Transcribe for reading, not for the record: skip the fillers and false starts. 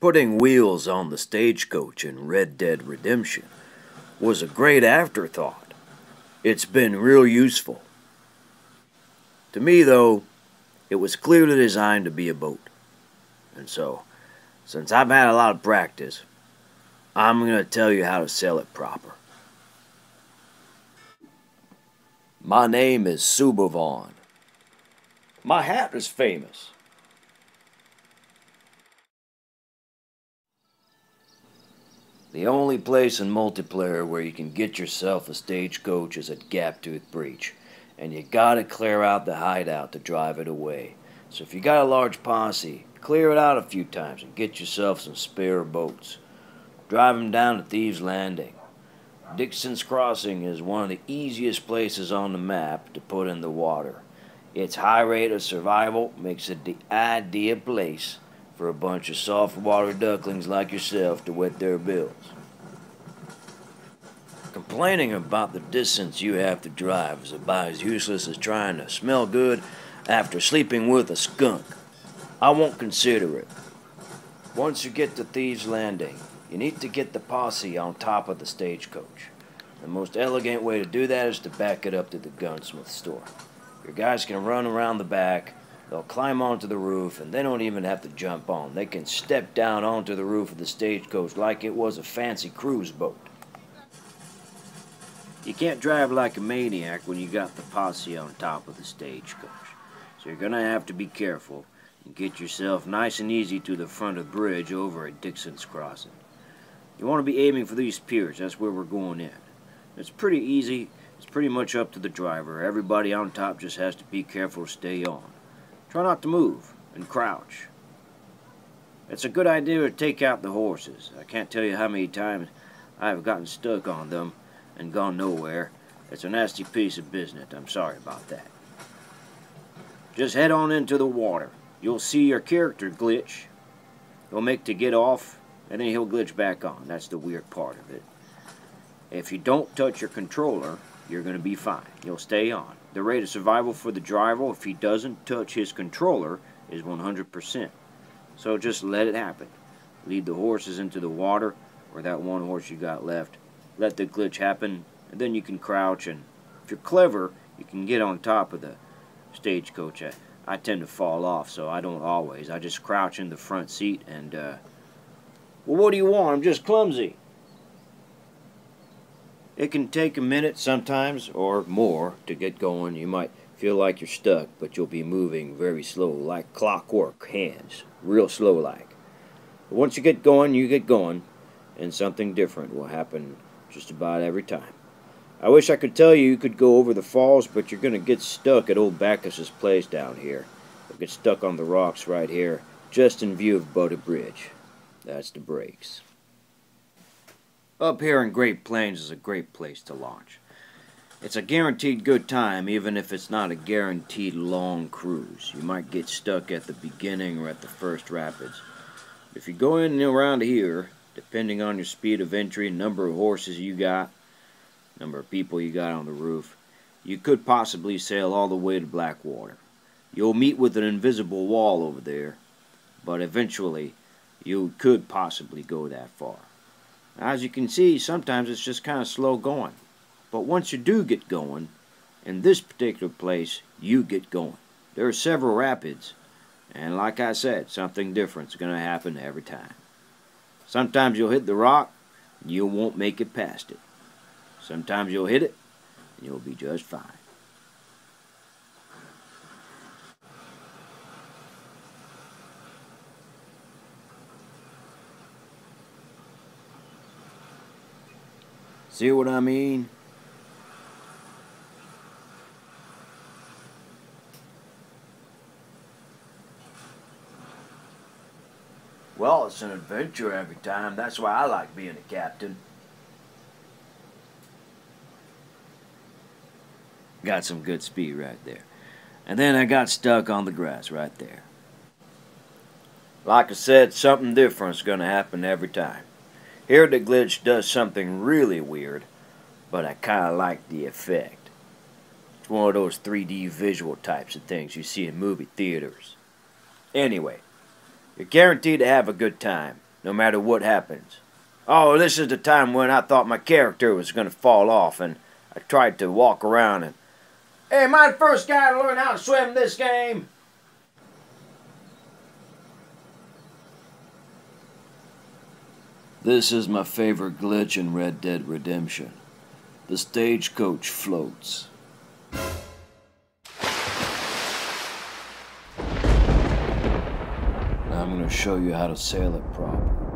Putting wheels on the stagecoach in Red Dead Redemption was a great afterthought. It's been real useful. To me, though, it was clearly designed to be a boat. And so, since I've had a lot of practice, I'm going to tell you how to sail it proper. My name is Subavon. My hat is famous. The only place in multiplayer where you can get yourself a stagecoach is at Gaptooth Breach, and you gotta clear out the hideout to drive it away. So if you got a large posse, clear it out a few times and get yourself some spare boats. Drive them down to Thieves' Landing. Dixon's Crossing is one of the easiest places on the map to put in the water. Its high rate of survival makes it the ideal place for a bunch of soft-water ducklings like yourself to wet their bills. Complaining about the distance you have to drive is about as useless as trying to smell good after sleeping with a skunk. I won't consider it. Once you get to Thieves' Landing, you need to get the posse on top of the stagecoach. The most elegant way to do that is to back it up to the gunsmith store. Your guys can run around the back, they'll climb onto the roof, and they don't even have to jump on. They can step down onto the roof of the stagecoach like it was a fancy cruise boat. You can't drive like a maniac when you got the posse on top of the stagecoach. So you're gonna have to be careful and get yourself nice and easy to the front of the bridge over at Dixon's Crossing. You want to be aiming for these piers, that's where we're going in. It's pretty easy, it's pretty much up to the driver. Everybody on top just has to be careful to stay on. Try not to move and crouch. It's a good idea to take out the horses. I can't tell you how many times I've gotten stuck on them and gone nowhere. It's a nasty piece of business. I'm sorry about that. Just head on into the water. You'll see your character glitch. He'll make to get off, and then he'll glitch back on. That's the weird part of it. If you don't touch your controller, you're going to be fine. You'll stay on. The rate of survival for the driver, if he doesn't touch his controller, is 100%. So just let it happen. Lead the horses into the water, or that one horse you got left. Let the glitch happen, and then you can crouch, and if you're clever, you can get on top of the stagecoach. I tend to fall off, so I don't always. I just crouch in the front seat, and, well, what do you want? I'm just clumsy. It can take a minute sometimes, or more, to get going. You might feel like you're stuck, but you'll be moving very slow, like clockwork hands. Real slow like. But once you get going, and something different will happen just about every time. I wish I could tell you could go over the falls, but you're going to get stuck at old Bacchus's place down here. You'll get stuck on the rocks right here, just in view of Butter Bridge. That's the breaks. Up here in Great Plains is a great place to launch. It's a guaranteed good time, even if it's not a guaranteed long cruise. You might get stuck at the beginning or at the first rapids. If you go in and around here, depending on your speed of entry, number of horses you got, number of people you got on the roof, you could possibly sail all the way to Blackwater. You'll meet with an invisible wall over there, but eventually you could possibly go that far. As you can see, sometimes it's just kind of slow going. But once you do get going, in this particular place, you get going. There are several rapids, and like I said, something different is going to happen every time. Sometimes you'll hit the rock, and you won't make it past it. Sometimes you'll hit it, and you'll be just fine. See what I mean? Well, it's an adventure every time. That's why I like being a captain. Got some good speed right there. And then I got stuck on the grass right there. Like I said, something different is going to happen every time. Here the glitch does something really weird, but I kind of like the effect. It's one of those 3D visual types of things you see in movie theaters. Anyway, you're guaranteed to have a good time. no matter what happens. Oh, this is the time when I thought my character was going to fall off, and I tried to walk around and, hey, am I the first guy to learn how to swim this game? This is my favorite glitch in Red Dead Redemption. The stagecoach floats. Now I'm going to show you how to sail it proper.